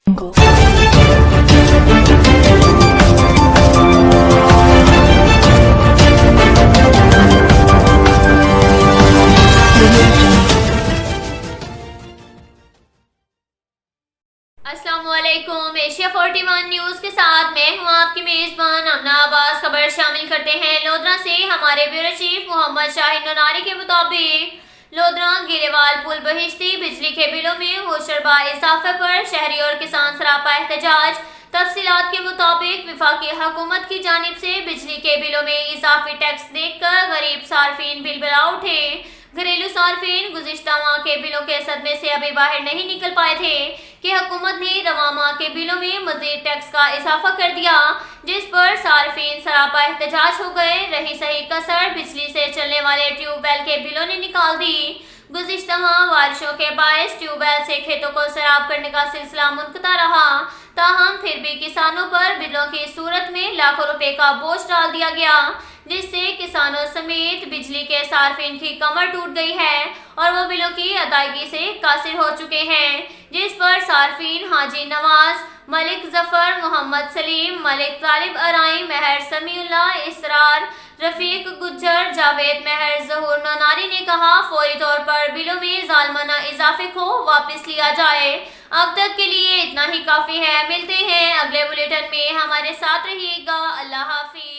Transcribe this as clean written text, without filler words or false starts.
السلام علیکم، Asia 41 news کے ساتھ میں ہوں آپ کی میزبان امنا عباس۔ خبر شامل کرتے ہیں لودھرا سے۔ ہمارے بیورو چیف محمد شاہین نوناری کے مطابق لودھرا گیلےوال پل بہشتی بجلی کے بلوں میں ہوشربا اضافے پر شہری اور کسان سراپا احتجاج۔ تفصیلات کے مطابق وفاقی حکومت کی جانب سے بجلی کے بلوں میں اضافی ٹیکس دیکھ کر غریب صارفین بلبلا اٹھے۔ گھریلو صارفین گزشتہ ماہ کے بلوں کے صدمے سے ابھی باہر نہیں نکل پائے تھے کہ حکومت نے رواں ماہ کے بلوں میں مزید ٹیکس کا اضافہ کر دیا، جس پر صارفین سراپا احتجاج ہو گئے۔ رہی صحیح کسر بجلی سے چلنے والے ٹیوب ویل کے بلوں نے نکال دی۔ گزشتہ ماہ بارشوں کے باعث ٹیوب ویل سے کھیتوں کو سیراب کرنے کا سلسلہ منقطع رہا، تاہم پھر بھی کسانوں پر بلوں کی صورت میں لاکھوں روپے کا بوجھ ڈال دیا گیا، جس سے کسانوں سمیت بجلی کے صارفین کی کمر ٹوٹ گئی ہے اور وہ بلوں کی ادائیگی سے قاصر ہو چکے ہیں، جس پر صارفین حاجی نواز، ملک ظفر، محمد سلیم، ملک طالب ارائیں، مہر سمیع اللہ، اسرار، رفیق گجر، جاوید مہر، ظہور نوناری نے کہا فوری طور پر بلوں میں ظالمانہ اضافے کو واپس لیا جائے۔ اب تک کے لیے اتنا ہی کافی ہے۔ ملتے ہیں اگلے بلیٹن میں، ہمارے ساتھ رہیے گا۔ اللہ حافظ۔